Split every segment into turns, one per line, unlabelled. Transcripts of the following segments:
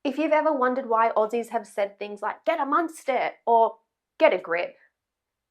If you've ever wondered why Aussies have said things like get amongst it or get a grip,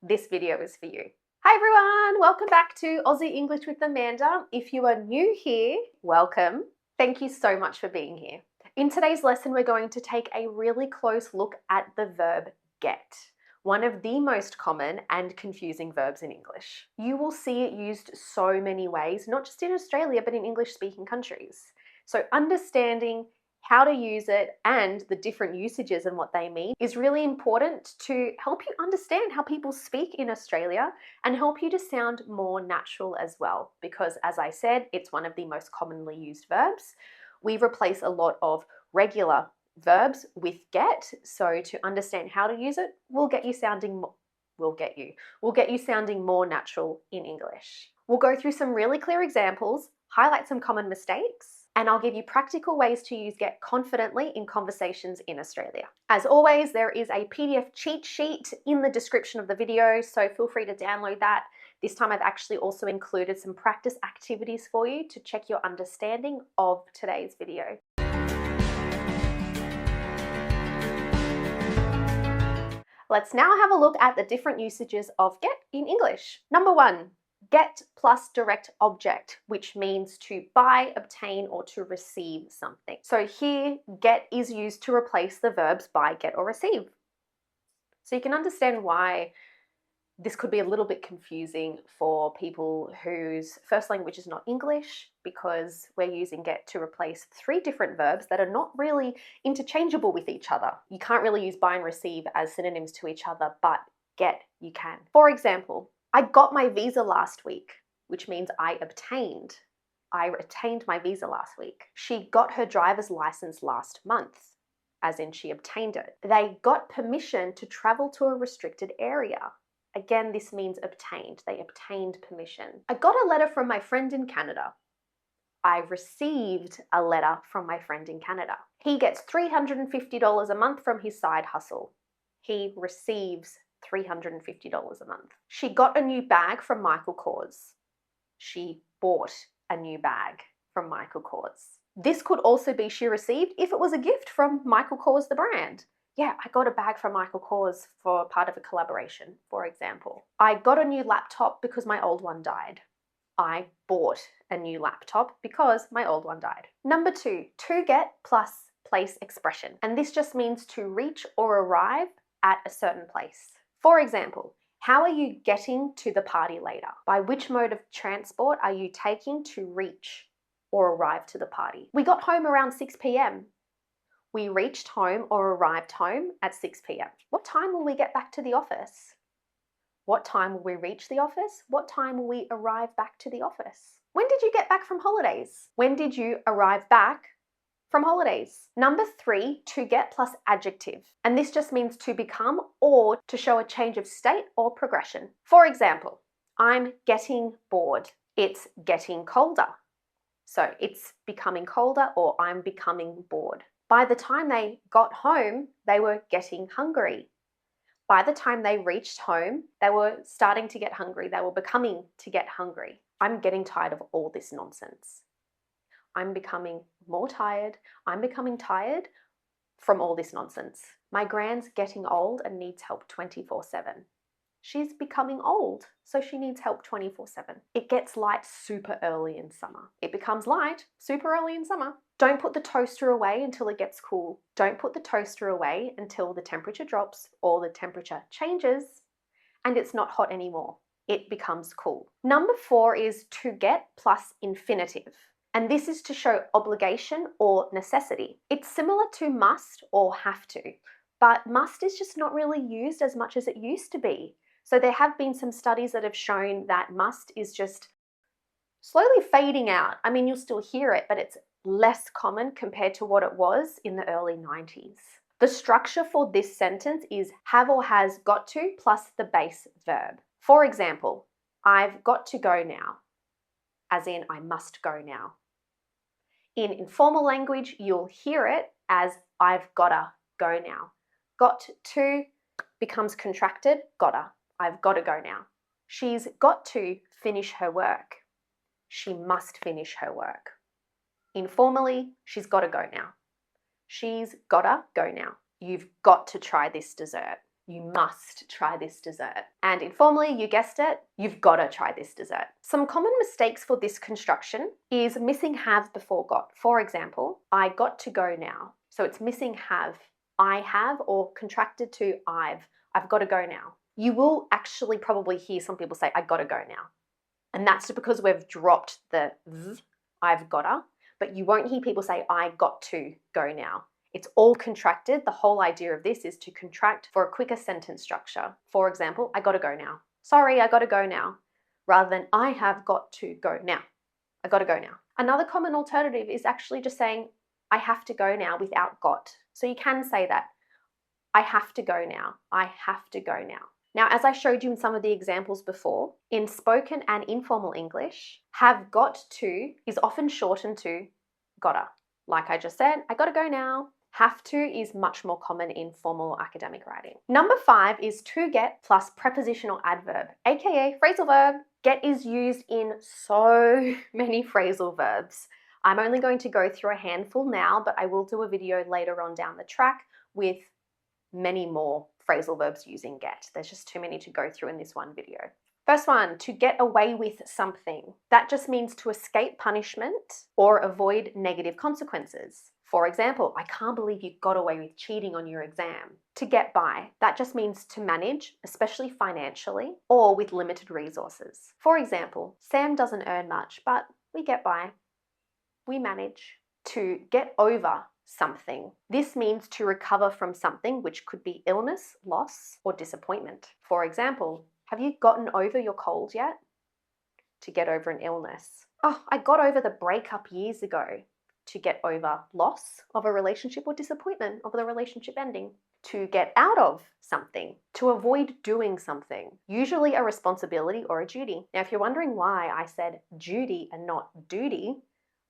this video is for you. Hi everyone, welcome back to Aussie English with Amanda. If you are new here, welcome. Thank you so much for being here. In today's lesson, we're going to take a really close look at the verb get, one of the most common and confusing verbs in English. You will see it used so many ways, not just in Australia, but in English-speaking countries. So understanding how to use it and the different usages and what they mean is really important to help you understand how people speak in Australia and help you to sound more natural as well. Because as I said, it's one of the most commonly used verbs. We replace a lot of regular verbs with get, so to understand how to use it will get you sounding more natural in English. We'll go through some really clear examples, highlight some common mistakes, and I'll give you practical ways to use get confidently in conversations in Australia. As always, there is a PDF cheat sheet in the description of the video, so feel free to download that. This time I've actually also included some practice activities for you to check your understanding of today's video. Let's now have a look at the different usages of get in English. Number one, get plus direct object, which means to buy, obtain, or to receive something. So here, get is used to replace the verbs buy, get, or receive. So you can understand why this could be a little bit confusing for people whose first language is not English, because we're using get to replace three different verbs that are not really interchangeable with each other. You can't really use buy and receive as synonyms to each other, but get you can. For example, I got my visa last week, which means I obtained. I attained my visa last week. She got her driver's license last month, as in she obtained it. They got permission to travel to a restricted area. Again, this means obtained. They obtained permission. I got a letter from my friend in Canada. I received a letter from my friend in Canada. He gets $350 a month from his side hustle. He receives $350 a month. She got a new bag from Michael Kors. She bought a new bag from Michael Kors. This could also be she received if it was a gift from Michael Kors, the brand. Yeah, I got a bag from Michael Kors for part of a collaboration, for example. I got a new laptop because my old one died. I bought a new laptop because my old one died. Number two, to get plus place expression. And this just means to reach or arrive at a certain place. For example, how are you getting to the party later? By which mode of transport are you taking to reach or arrive to the party? We got home around 6 p.m. We reached home or arrived home at 6 p.m. What time will we get back to the office? What time will we reach the office? What time will we arrive back to the office? When did you get back from holidays? When did you arrive back from holidays? Number three, to get plus adjective. And this just means to become or to show a change of state or progression. For example, I'm getting bored. It's getting colder. So it's becoming colder or I'm becoming bored. By the time they got home, they were getting hungry. By the time they reached home, they were starting to get hungry. They were becoming to get hungry. I'm getting tired of all this nonsense. I'm becoming more tired. I'm becoming tired from all this nonsense. My grand's getting old and needs help 24/7. She's becoming old, so she needs help 24/7. It gets light super early in summer. It becomes light super early in summer. Don't put the toaster away until it gets cool. Don't put the toaster away until the temperature drops or the temperature changes and it's not hot anymore. It becomes cool. Number four is to get plus infinitive. And this is to show obligation or necessity. It's similar to must or have to, but must is just not really used as much as it used to be. So there have been some studies that have shown that must is just slowly fading out. I mean, you'll still hear it, but it's less common compared to what it was in the early 90s. The structure for this sentence is have or has got to plus the base verb. For example, I've got to go now, as in I must go now. In informal language, you'll hear it as I've gotta go now. Got to becomes contracted, gotta. I've gotta go now. She's got to finish her work. She must finish her work. Informally, she's gotta go now. She's gotta go now. You've got to try this dessert. You must try this dessert. And informally, you guessed it, you've got to try this dessert. Some common mistakes for this construction is missing have before got. For example, I got to go now. So it's missing have. I have, or contracted to I've got to go now. You will actually probably hear some people say, I got to go now. And that's because we've dropped the v, I've gotta, but you won't hear people say, I got to go now. It's all contracted. The whole idea of this is to contract for a quicker sentence structure. For example, I gotta go now. Sorry, I gotta go now. Rather than I have got to go now. I gotta go now. Another common alternative is actually just saying I have to go now without got. So you can say that. I have to go now. I have to go now. Now, as I showed you in some of the examples before, in spoken and informal English, have got to is often shortened to gotta. Like I just said, I gotta go now. Have to is much more common in formal or academic writing. Number 5 is to get plus prepositional adverb, aka phrasal verb. Get is used in so many phrasal verbs. I'm only going to go through a handful now, but I will do a video later on down the track with many more phrasal verbs using get. There's just too many to go through in this one video. First one, to get away with something. That just means to escape punishment or avoid negative consequences. For example, I can't believe you got away with cheating on your exam. To get by, that just means to manage, especially financially, or with limited resources. For example, Sam doesn't earn much, but we get by. We manage. To get over something. This means to recover from something, which could be illness, loss, or disappointment. For example, have you gotten over your cold yet? To get over an illness. Oh, I got over the breakup years ago. To get over loss of a relationship or disappointment of the relationship ending. To get out of something. To avoid doing something. Usually a responsibility or a duty. Now, if you're wondering why I said duty and not duty,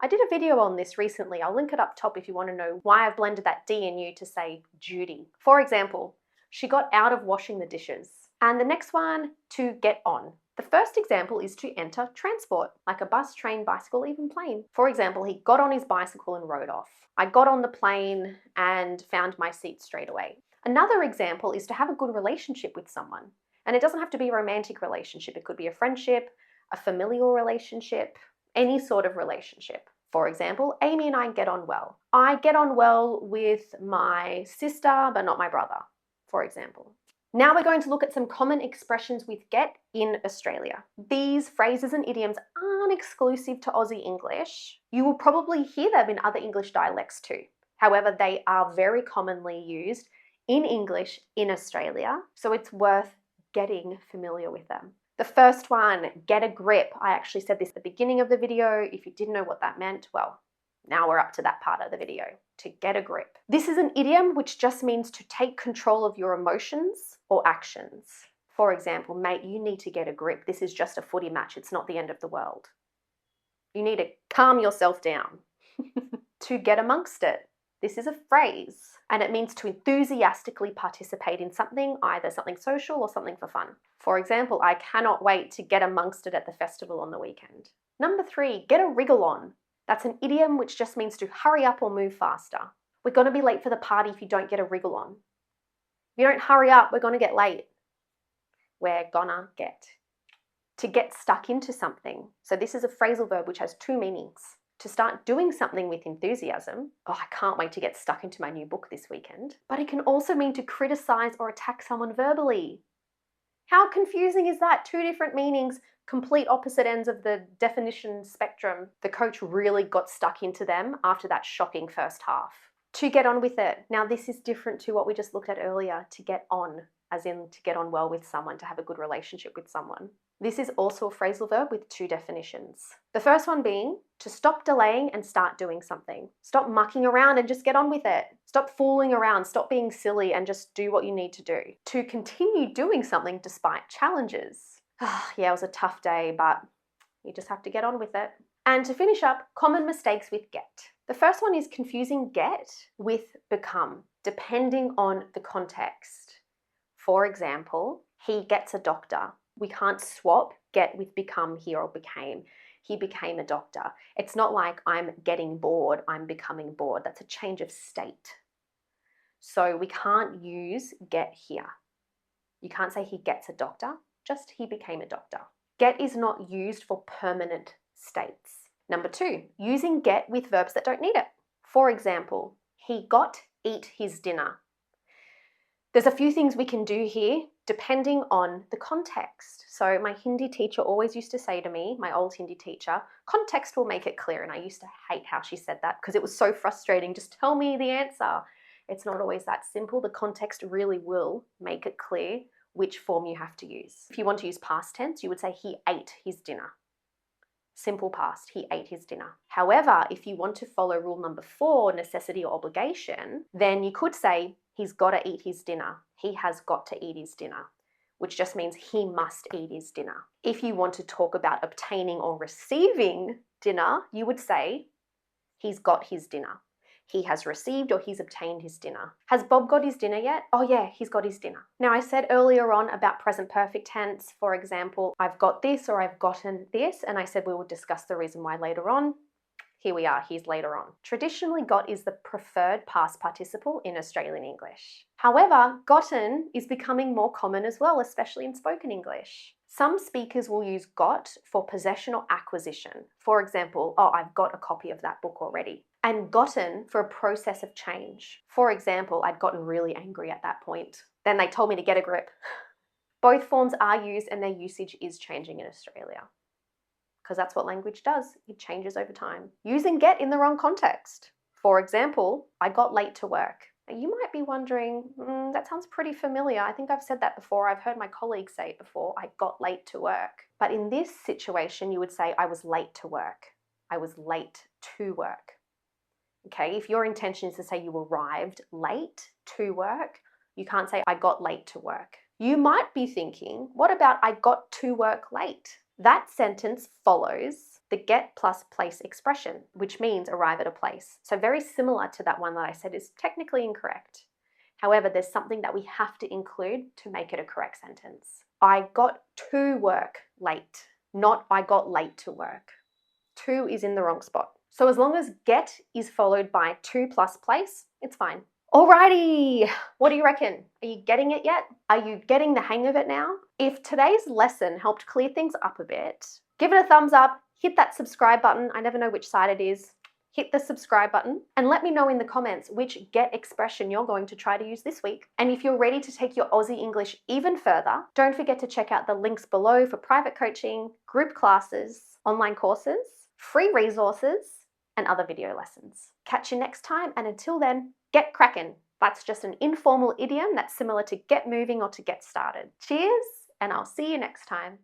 I did a video on this recently. I'll link it up top if you want to know why I've blended that D and U to say duty. For example, she got out of washing the dishes. And the next one, to get on. The first example is to enter transport, like a bus, train, bicycle, even plane. For example, he got on his bicycle and rode off. I got on the plane and found my seat straight away. Another example is to have a good relationship with someone. And it doesn't have to be a romantic relationship. It could be a friendship, a familial relationship, any sort of relationship. For example, Amy and I get on well. I get on well with my sister, but not my brother, for example. Now we're going to look at some common expressions with get in Australia. These phrases and idioms aren't exclusive to Aussie English. You will probably hear them in other English dialects too. However, they are very commonly used in English in Australia, so it's worth getting familiar with them. The first one, get a grip. I actually said this at the beginning of the video. If you didn't know what that meant, well, now we're up to that part of the video, to get a grip. This is an idiom which just means to take control of your emotions or actions. For example, mate, you need to get a grip. This is just a footy match. It's not the end of the world. You need to calm yourself down. To get amongst it. This is a phrase, and it means to enthusiastically participate in something, either something social or something for fun. For example, I cannot wait to get amongst it at the festival on the weekend. Number 3, get a wriggle on. That's an idiom which just means to hurry up or move faster. We're going to be late for the party if you don't get a wriggle on. If you don't hurry up, we're going to get late. We're gonna get. To get stuck into something. So this is a phrasal verb which has 2 meanings. To start doing something with enthusiasm. Oh, I can't wait to get stuck into my new book this weekend. But it can also mean to criticize or attack someone verbally. How confusing is that? 2 different meanings, complete opposite ends of the definition spectrum. The coach really got stuck into them after that shocking first half. To get on with it. Now this is different to what we just looked at earlier, to get on, as in to get on well with someone, to have a good relationship with someone. This is also a phrasal verb with 2 definitions. The first one being to stop delaying and start doing something. Stop mucking around and just get on with it. Stop fooling around, stop being silly and just do what you need to do. To continue doing something despite challenges. Yeah, it was a tough day, but you just have to get on with it. And to finish up, common mistakes with get. The first one is confusing get with become, depending on the context. For example, he gets a doctor. We can't swap get with become here or became. he became a doctor. It's not like I'm getting bored, I'm becoming bored. That's a change of state. So we can't use get here. You can't say he gets a doctor, just he became a doctor. Get is not used for permanent states. Number 2, using get with verbs that don't need it. For example, he got eat his dinner. There's a few things we can do here depending on the context. So my Hindi teacher always used to say to me, my old Hindi teacher, context will make it clear. And I used to hate how she said that because it was so frustrating. Just tell me the answer. It's not always that simple. The context really will make it clear which form you have to use. If you want to use past tense, you would say he ate his dinner. Simple past, he ate his dinner. However, if you want to follow rule number 4, necessity or obligation, then you could say he's got to eat his dinner. He has got to eat his dinner, which just means he must eat his dinner. If you want to talk about obtaining or receiving dinner, you would say he's got his dinner. He has received or he's obtained his dinner. Has Bob got his dinner yet? Oh yeah, he's got his dinner. Now I said earlier on about present perfect tense, for example, I've got this or I've gotten this, and I said we will discuss the reason why later on. Here we are, here's later on. Traditionally, got is the preferred past participle in Australian English. However, gotten is becoming more common as well, especially in spoken English. Some speakers will use got for possession or acquisition. For example, oh, I've got a copy of that book already. And gotten for a process of change. For example, I'd gotten really angry at that point. Then they told me to get a grip. Both forms are used and their usage is changing in Australia, because that's what language does. It changes over time. Using get in the wrong context. For example, I got late to work. Now you might be wondering, that sounds pretty familiar. I think I've said that before. I've heard my colleagues say it before. I got late to work. But in this situation, you would say I was late to work. I was late to work. Okay, if your intention is to say you arrived late to work, you can't say I got late to work. You might be thinking, what about I got to work late? That sentence follows the get plus place expression, which means arrive at a place. So very similar to that one that I said is technically incorrect. However, there's something that we have to include to make it a correct sentence. I got to work late, not I got late to work. To is in the wrong spot. So as long as get is followed by to plus place, it's fine. Alrighty, what do you reckon? Are you getting it yet? Are you getting the hang of it now? If today's lesson helped clear things up a bit, give it a thumbs up, hit that subscribe button. I never know which side it is. Hit the subscribe button and let me know in the comments which get expression you're going to try to use this week. And if you're ready to take your Aussie English even further, don't forget to check out the links below for private coaching, group classes, online courses, free resources, and other video lessons. Catch you next time, and until then, get crackin'. That's just an informal idiom that's similar to get moving or to get started. Cheers, and I'll see you next time.